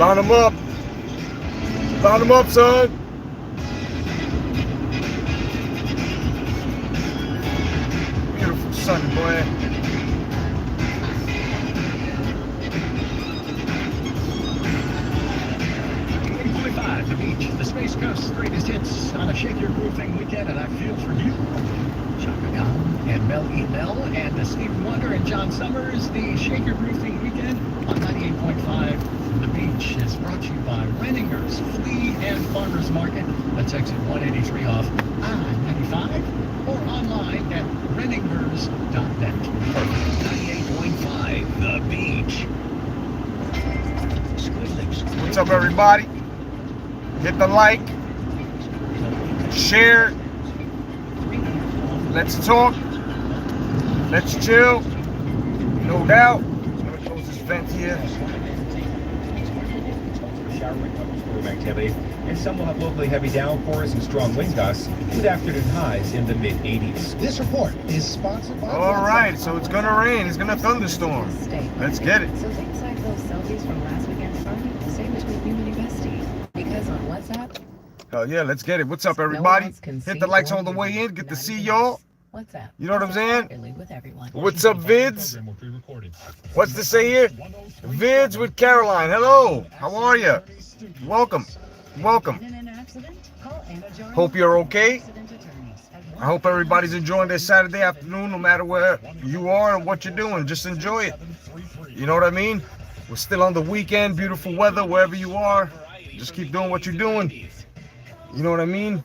Line them up. Line them up, son. Beautiful sunny boy. The beach, the Space Coast's greatest hits on a Shake Your Groove Thing weekend, and I feel for you. Chaka Khan and Mel E. Mel and Steve Wonder and John Summers. The Shake Your Groove Thing weekend on 98.5. The Beach is brought to you by Renninger's Flea and Farmers Market. That's exit 183 off I-95 or online at renningers.net. 98.5, The Beach. What's up, everybody? Hit the like, share, let's talk, let's chill, no doubt. I'm gonna close this vent here. Showering thunderstorm activity, and some will have locally heavy downpours and strong wind gusts with afternoon highs in the mid-80s. This report is sponsored by... All right, so it's gonna rain, it's gonna thunderstorm. Let's get it. So things like those selfies from last weekend's party stay between you and your bestie. Because on WhatsApp... Oh yeah, let's get it. What's up, everybody? Hit the likes on the way in. Get to see y'all. WhatsApp. You know what I'm saying? With everyone. What's up, Vids? What's to say here? Vids with Caroline. Hello. How are you? Welcome. Welcome. Hope you're okay. I hope everybody's enjoying their Saturday afternoon, no matter where you are and what you're doing. Just enjoy it. You know what I mean? We're still on the weekend. Beautiful weather wherever you are. Just keep doing what you're doing. You know what I mean?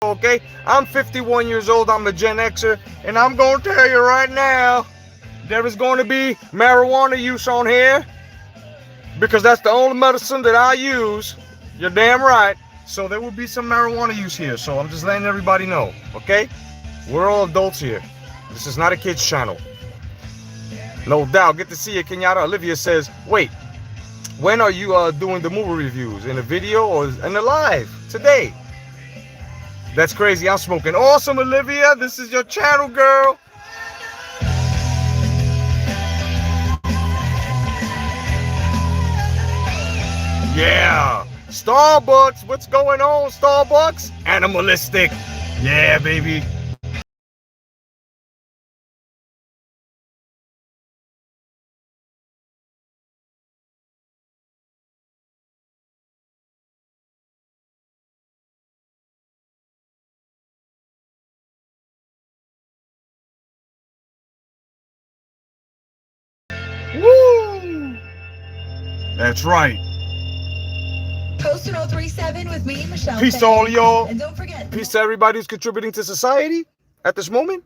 Okay, I'm 51 years old. I'm a Gen Xer, and I'm going to tell you right now, there is going to be marijuana use on here because that's the only medicine that I use. You're damn right. So there will be some marijuana use here. So I'm just letting everybody know, okay? We're all adults here. This is not a kids channel. No doubt. Good to see you, Kenyatta. Olivia says, wait, when are you doing the movie reviews? In a video or in a live? Today. That's crazy. I'm smoking. Awesome, Olivia. This is your channel, girl. Yeah. Starbucks. What's going on, Starbucks? Animalistic. Yeah, baby. Woo! That's right. Posted 037 with me, Michelle. Peace to all y'all. And don't forget. Peace to everybody who's contributing to society at this moment.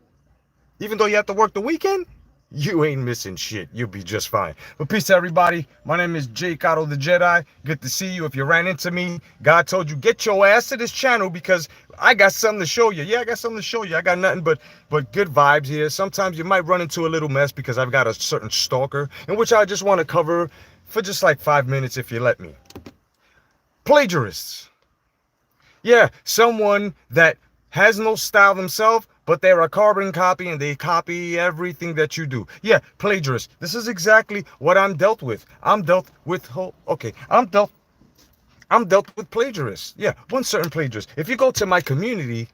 Even though you have to work the weekend, you ain't missing shit. You'll be just fine. But peace to everybody. My name is Jay Cotto the Jedi. Good to see you. If you ran into me, God told you, get your ass to this channel because I got something to show you. Yeah, I got something to show you. I got nothing but good vibes here. Sometimes you might run into a little mess because I've got a certain stalker in which I just want to cover for just like 5 minutes if you let me. Plagiarists. Yeah, someone that has no style themselves, but they're a carbon copy and they copy everything that you do. Yeah, plagiarists. This is exactly what I'm dealt with. I'm dealt with plagiarists. Yeah, one certain plagiarist. If you go to my community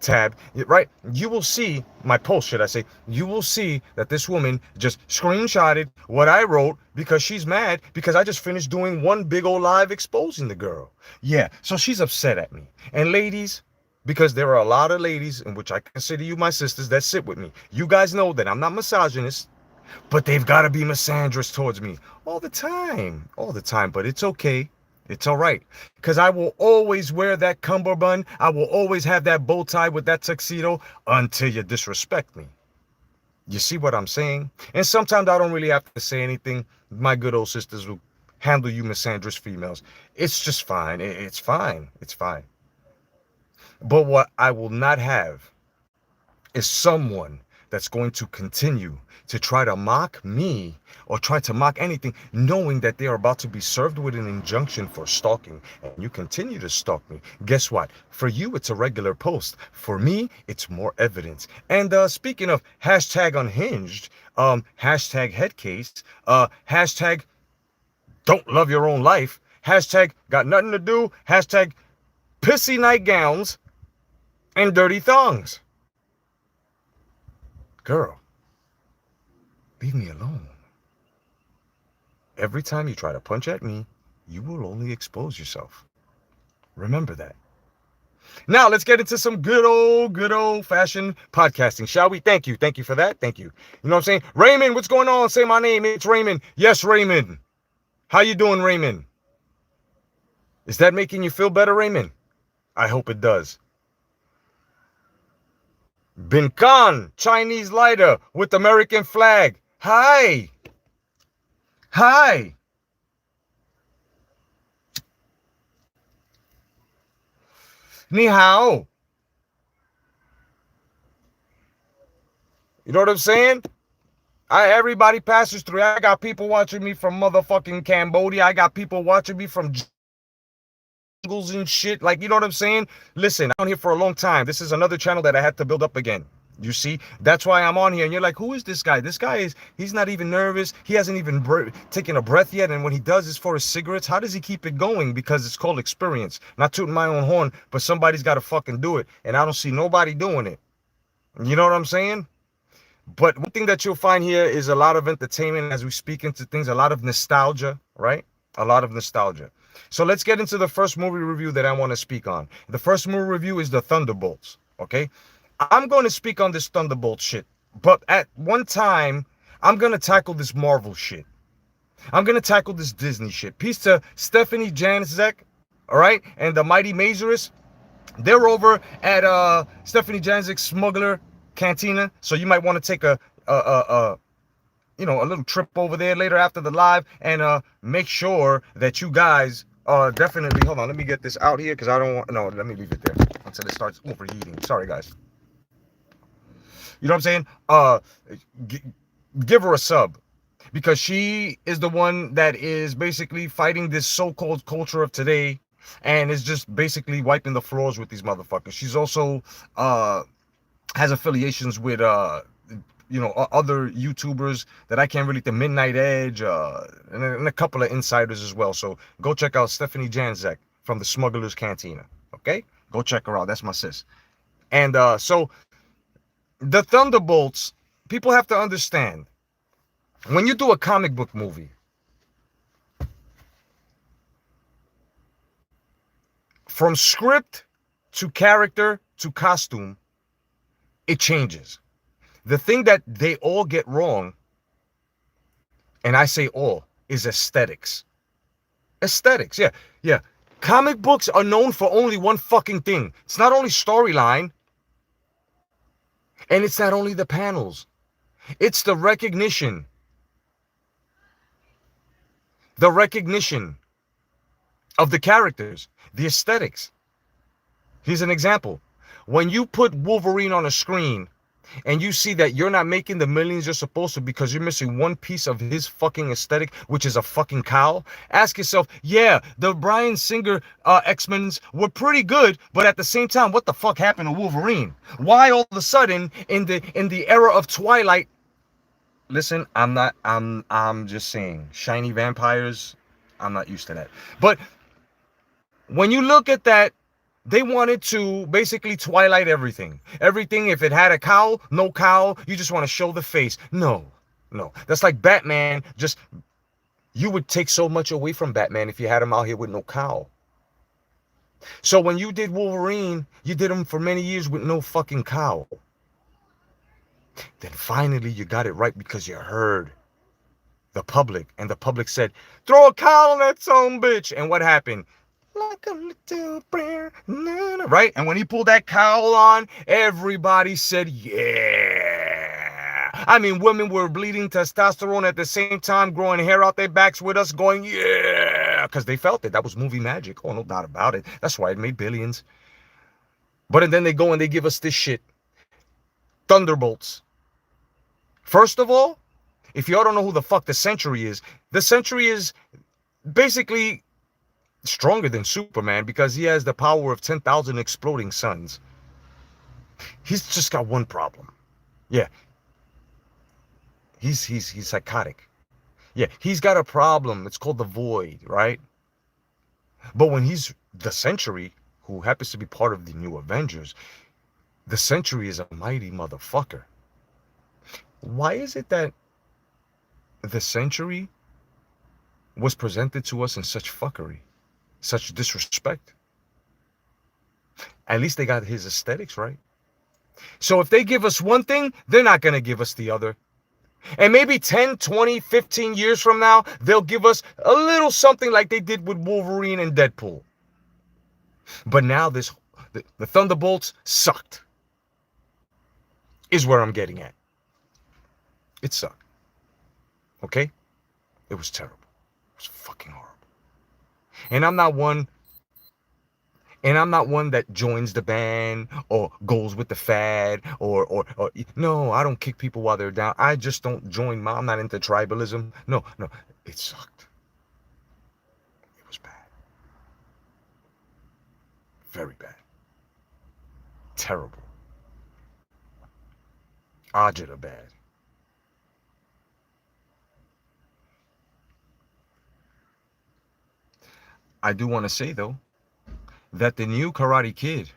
tab, right, you will see my post, should I say, you will see that this woman just screenshotted what I wrote because she's mad because I just finished doing one big old live exposing the girl. Yeah, so she's upset at me. And ladies, because there are a lot of ladies, in which I consider you my sisters, that sit with me. You guys know that I'm not misogynist, but they've got to be misandrous towards me all the time, but it's okay. It's all right, because I will always wear that cummerbund. I will always have that bow tie with that tuxedo until you disrespect me. You see what I'm saying? And sometimes I don't really have to say anything. My good old sisters will handle you misandrous females. It's just fine. It's fine. It's fine. But what I will not have is someone that's going to continue to try to mock me or try to mock anything, knowing that they are about to be served with an injunction for stalking, and you continue to stalk me. Guess what? For you, it's a regular post. For me, it's more evidence. And speaking of hashtag unhinged, hashtag headcase, hashtag don't love your own life, hashtag got nothing to do, hashtag pissy nightgowns and dirty thongs. Girl, leave me alone. Every time you try to punch at me, you will only expose yourself. Remember that. Now, let's get into some good old fashioned podcasting, shall we? Thank you. Thank you for that. Thank you. You know what I'm saying? Raymond, what's going on? Say my name. It's Raymond. Yes, Raymond. How you doing, Raymond? Is that making you feel better, Raymond? I hope it does. Bin Khan, Chinese lighter with American flag. Hi. Hi. Ni hao. You know what I'm saying? Everybody passes through. I got people watching me from motherfucking Cambodia. I got people watching me from jungles and shit. Like, you know what I'm saying? Listen, I'm on here for a long time. This is another channel that I had to build up again. You see, that's why I'm on here. And you're like, who is this guy? This guy he's not even nervous. He hasn't even taken a breath yet. And when he does, it's for his cigarettes. How does he keep it going? Because it's called experience. Not tooting my own horn, but somebody's got to fucking do it. And I don't see nobody doing it. You know what I'm saying? But one thing that you'll find here is a lot of entertainment as we speak into things, a lot of nostalgia, right? A lot of nostalgia. So let's get into the first movie review that I want to speak on. The first movie review is The Thunderbolts, okay? I'm going to speak on this Thunderbolt shit, but at one time, I'm going to tackle this Marvel shit. I'm going to tackle this Disney shit. Peace to Stephanie Janzek, all right? And the Mighty Mazurus. They're over at Stephanie Janzek's Smuggler Cantina, so you might want to take a little trip over there later after the live and make sure that you guys definitely, hold on, let me get this out here because I don't want, no, let me leave it there until it starts overheating. Sorry, guys. You know what I'm saying? give her a sub, because she is the one that is basically fighting this so-called culture of today, and is just basically wiping the floors with these motherfuckers. She's also has affiliations with other YouTubers that I can't really, the Midnight Edge, and a couple of insiders as well. So go check out Stephanie Janzek from the Smuggler's Cantina. Okay, go check her out. That's my sis. And so the Thunderbolts, people have to understand, when you do a comic book movie, from script to character to costume, it changes. The thing that they all get wrong, and I say all, is aesthetics. Aesthetics, yeah, yeah. Comic books are known for only one fucking thing. It's not only storyline, and it's not only the panels. It's the recognition. The recognition of the characters, the aesthetics. Here's an example. When you put Wolverine on a screen and you see that you're not making the millions you're supposed to because you're missing one piece of his fucking aesthetic, which is a fucking cowl, ask yourself, yeah, the Bryan Singer X-Men's were pretty good, but at the same time, what the fuck happened to Wolverine? Why all of a sudden in the era of Twilight? Listen, I'm just saying, shiny vampires, I'm not used to that. But when you look at that, they wanted to basically Twilight everything. Everything, if it had a cowl, no cowl, you just want to show the face. No. That's like Batman. Just, you would take so much away from Batman if you had him out here with no cowl. So when you did Wolverine, you did him for many years with no fucking cowl. Then finally you got it right because you heard the public, and the public said, throw a cowl on that son bitch. And what happened? Like a little prayer, right? And when he pulled that cowl on, everybody said, yeah. I mean, women were bleeding testosterone at the same time, growing hair out their backs with us, going, yeah, because they felt it. That was movie magic. Oh, no doubt about it. That's why it made billions. But then they go and they give us this shit. Thunderbolts. First of all, if y'all don't know who the fuck the Sentry is basically stronger than Superman because he has the power of 10,000 exploding suns. He's just got one problem. Yeah. He's psychotic. Yeah, he's got a problem. It's called the Void, right? But when he's the Sentry, who happens to be part of the new Avengers, the Sentry is a mighty motherfucker. Why is it that the Sentry was presented to us in such fuckery, such disrespect? At least they got his aesthetics right. So if they give us one thing, they're not going to give us the other. And maybe 10, 20, 15 years from now, they'll give us a little something like they did with Wolverine and Deadpool. But now the Thunderbolts sucked, is where I'm getting at. It sucked. Okay? It was terrible. It was fucking horrible. And I'm not one that joins the band or goes with the fad or no, I don't kick people while they're down. I just don't join. I'm not into tribalism. No. It sucked. It was bad. Very bad. Terrible. Agita bad. I do want to say, though, that the new Karate Kid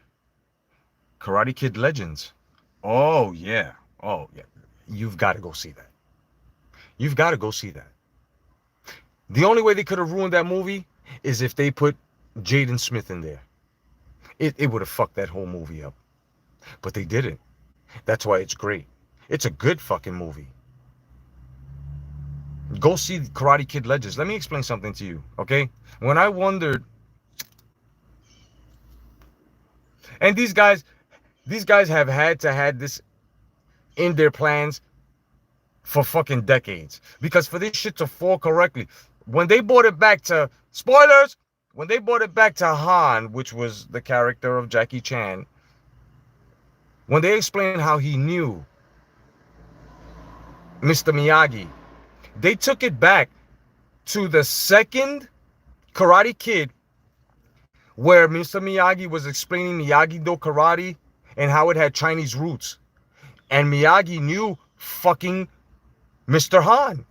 Legends, oh yeah, you've got to go see that. You've got to go see that. The only way they could have ruined that movie is if they put Jaden Smith in there. It would have fucked that whole movie up. But they didn't. That's why it's great. It's a good fucking movie. Go see Karate Kid Legends. Let me explain something to you, okay? When I wondered, and these guys have had this in their plans for fucking decades. Because for this shit to fall correctly, when they brought it back to, spoilers, when they brought it back to Han, which was the character of Jackie Chan, when they explained how he knew Mr. Miyagi. They took it back to the second Karate Kid, where Mr. Miyagi was explaining Miyagi-Do karate and how it had Chinese roots. And Miyagi knew fucking Mr. Han.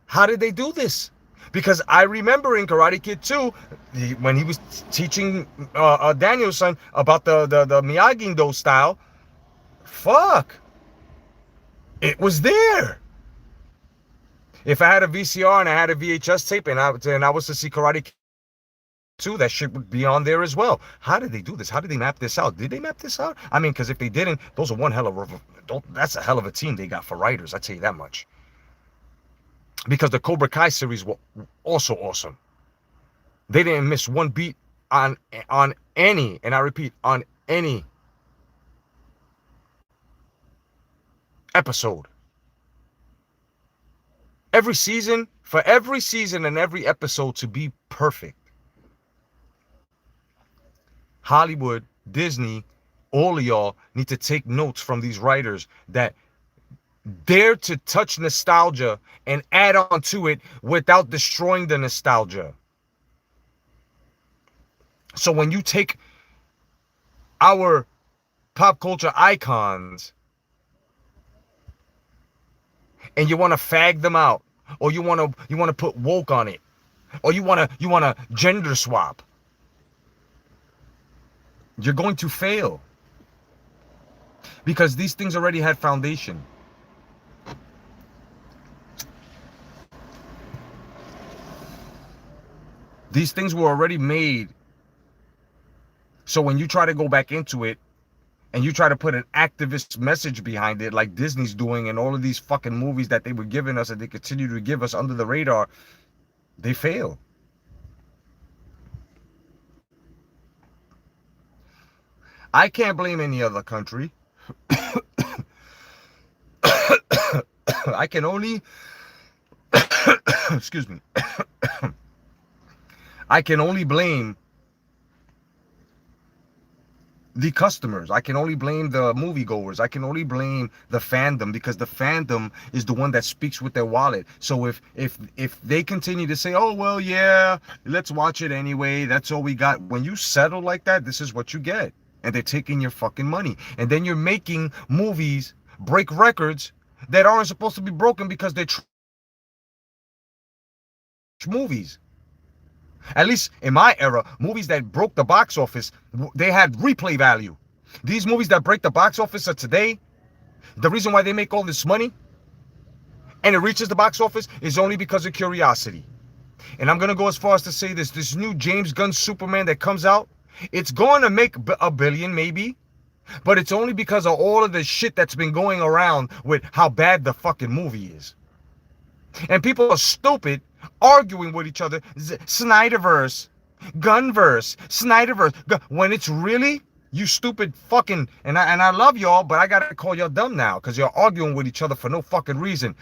How did they do this? Because I remember in Karate Kid 2, when he was teaching Daniel-san about the Miyagi-Do style, fuck, it was there. If I had a VCR and I had a VHS tape and I was to see Karate Kid 2, that shit would be on there as well. How did they do this? How did they map this out? Did they map this out? I mean, because if they didn't, those are that's a hell of a team they got for writers, I tell you that much. Because the Cobra Kai series were also awesome. They didn't miss one beat on any, and I repeat, on any episode. Every season, for every season and every episode to be perfect. Hollywood, Disney, all of y'all need to take notes from these writers that dare to touch nostalgia and add on to it without destroying the nostalgia. So when you take our pop culture icons and you want to fag them out, or you want to put woke on it, or you want to gender swap, you're going to fail. Because these things already had foundation. These things were already made. So when you try to go back into it and you try to put an activist message behind it, like Disney's doing and all of these fucking movies that they were giving us and they continue to give us under the radar, they fail. I can't blame any other country. I can only excuse me. I can only blame the customers. I can only blame the moviegoers. I can only blame the fandom, because the fandom is the one that speaks with their wallet. So if they continue to say, oh, well, yeah, let's watch it anyway, that's all we got. When you settle like that, this is what you get. And they're taking your fucking money. And then you're making movies break records that aren't supposed to be broken because they're movies. At least in my era, movies that broke the box office, they had replay value. These movies that break the box office of today, the reason why they make all this money and it reaches the box office is only because of curiosity. And I'm going to go as far as to say this new James Gunn Superman that comes out, it's going to make $1 billion maybe, but it's only because of all of the shit that's been going around with how bad the fucking movie is. And people are stupid arguing with each other, Snyderverse, Gunverse, Snyderverse, when it's really, you stupid fucking, and I love y'all, but I gotta call y'all dumb now because you're arguing with each other for no fucking reason.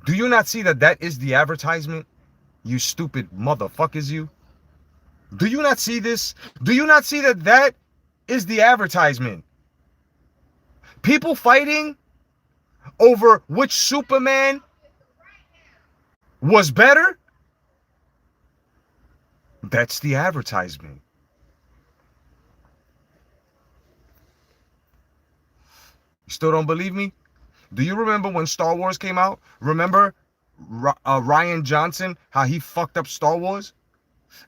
Do you not see that is the advertisement? You stupid motherfuckers, you. Do you not see this? Do you not see that is the advertisement? People fighting over which Superman was better? That's the advertisement. You still don't believe me? Do you remember when Star Wars came out? Remember Rian Johnson, how he fucked up Star Wars?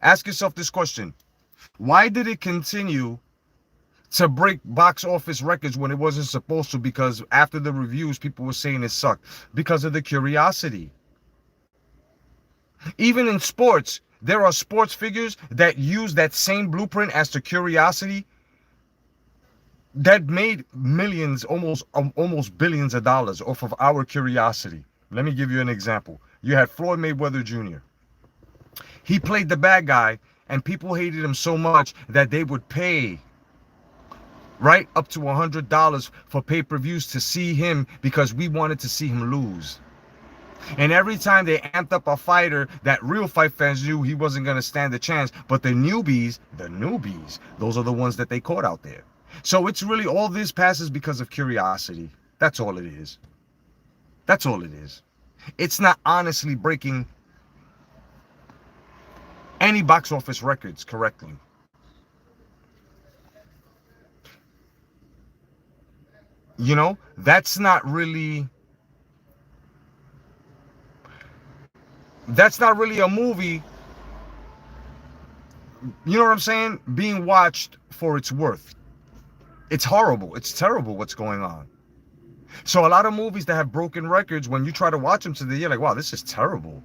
Ask yourself this question. Why did it continue to break box office records when it wasn't supposed to? Because after the reviews, people were saying it sucked. Because of the curiosity. Even in sports, there are sports figures that use that same blueprint as to curiosity that made millions, almost billions of dollars off of our curiosity. Let me give you an example. You had Floyd Mayweather Jr. He played the bad guy, and people hated him so much that they would pay right up to $100 for pay-per-views to see him because we wanted to see him lose. And every time they amped up a fighter that real fight fans knew he wasn't going to stand a chance, but the newbies, those are the ones that they caught out there. So it's really all this passes because of curiosity. That's all it is. That's all it is. It's not honestly breaking any box office records correctly. You know, that's not really a movie, you know what I'm saying, being watched for its worth. It's horrible. It's terrible what's going on. So a lot of movies that have broken records, when you try to watch them today, you're like, wow, this is terrible.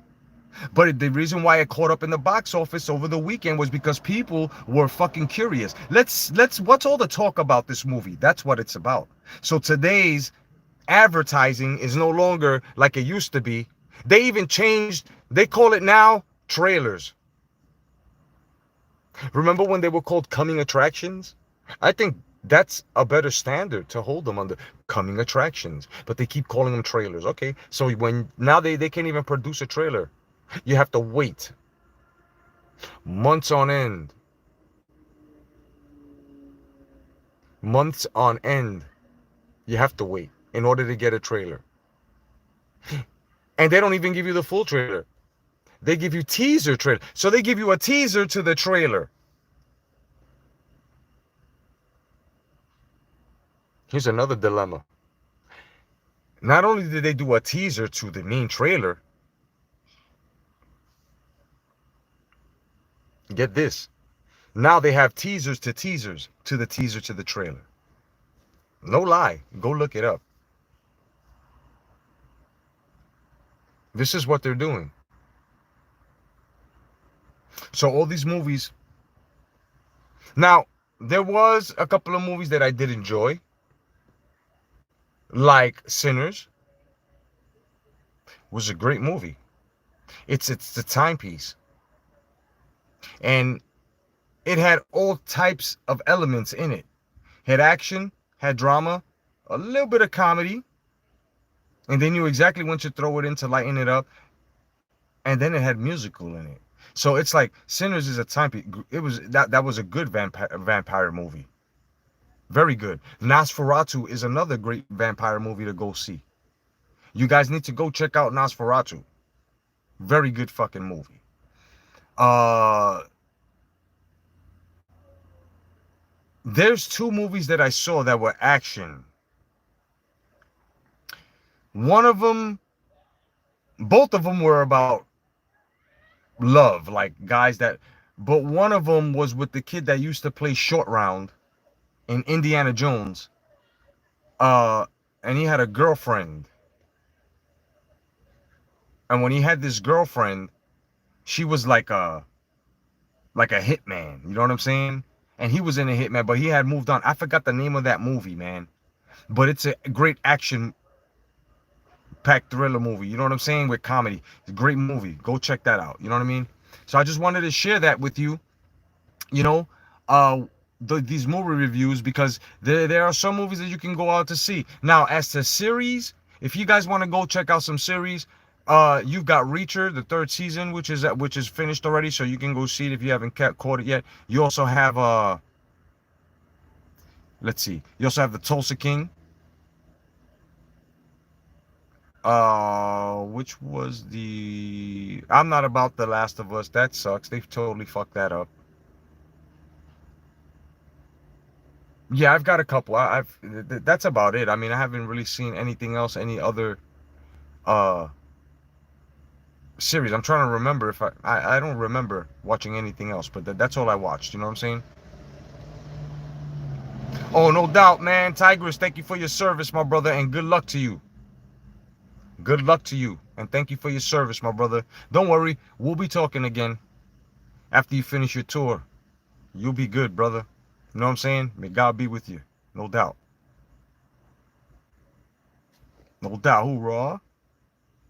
But the reason why it caught up in the box office over the weekend was because people were fucking curious. What's all the talk about this movie? That's what it's about. So today's advertising is no longer like it used to be. They even changed, they call it now trailers. Remember when they were called coming attractions? I think that's a better standard to hold them under, coming attractions. But they keep calling them trailers. Okay, so when now they can't even produce a trailer. You have to wait months on end. Months on end. You have to wait in order to get a trailer. And they don't even give you the full trailer. They give you teaser trailer. So they give you a teaser to the trailer. Here's another dilemma. Not only did they do a teaser to the main trailer, get this, now they have teasers to the teaser to the trailer. No lie. Go look it up. This is what they're doing. So all these movies. Now, there was a couple of movies that I did enjoy. Like Sinners. Was a great movie. It's the timepiece. And it had all types of elements in it. Had action, had drama, a little bit of comedy. And they knew exactly when to throw it in to lighten it up. And then it had musical in it. So it's like Sinners is a timepiece. It was that was a good vampire movie. Very good. Nosferatu is another great vampire movie to go see. You guys need to go check out Nosferatu. Very good fucking movie. There's two movies that I saw that were action. One of them, both of them were about love, like guys that, but one of them was with the kid that used to play Short Round in Indiana Jones. And he had a girlfriend. And when he had this girlfriend, she was like a hitman, you know what I'm saying? And he was in a hitman, but he had moved on. I forgot the name of that movie, man. But it's a great action-packed thriller movie, you know what I'm saying? With comedy. It's a great movie. Go check that out, you know what I mean? So I just wanted to share that with you, you know, these movie reviews, because there are some movies that you can go out to see. Now, as to series, if you guys want to go check out some series, you've got Reacher, the 3rd season, which is finished already, so you can go see it if you haven't caught it yet. You also have let's see, you also have the Tulsa King, which was the, I'm not about The Last of Us. That sucks. They've totally fucked that up. Yeah, I've got a couple. That's about it. I mean, I haven't really seen anything else, any other series. I'm trying to remember if I don't remember watching anything else, but that's all I watched, you know what I'm saying? Oh, no doubt, man. Plagiarist, thank you for your service, my brother, and good luck to you. Good luck to you, and thank you for your service, my brother. Don't worry, we'll be talking again after you finish your tour. You'll be good, brother. You know what I'm saying? May God be with you. No doubt. No doubt. Hoorah.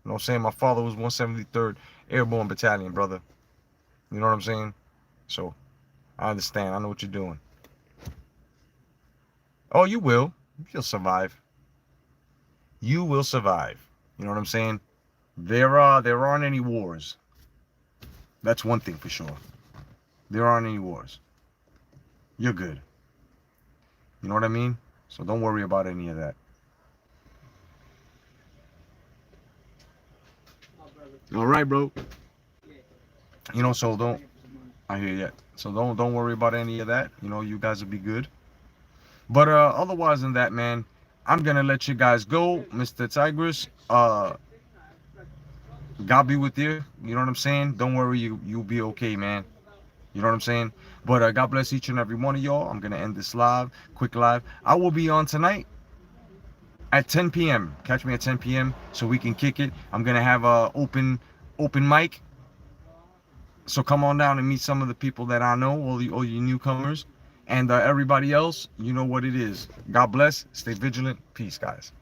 You know what I'm saying? My father was 173rd Airborne Battalion, brother. You know what I'm saying? So, I understand. I know what you're doing. Oh, you will. You'll survive. You will survive. You know what I'm saying? There aren't any wars. That's one thing for sure. There aren't any wars. You're good. You know what I mean? So don't worry about any of that. All right, bro. You know, so don't. I hear you. So don't worry about any of that. You know, you guys will be good. But otherwise than that, man, I'm gonna let you guys go, Mr. Tigris. God be with you. You know what I'm saying? Don't worry, you'll be okay, man. You know what I'm saying? But God bless each and every one of y'all. I'm gonna end this quick live. I will be on tonight at 10 p.m. Catch me at 10 p.m. so we can kick it. I'm gonna have a open mic. So come on down and meet some of the people that I know, all you newcomers, and everybody else. You know what it is. God bless. Stay vigilant. Peace, guys.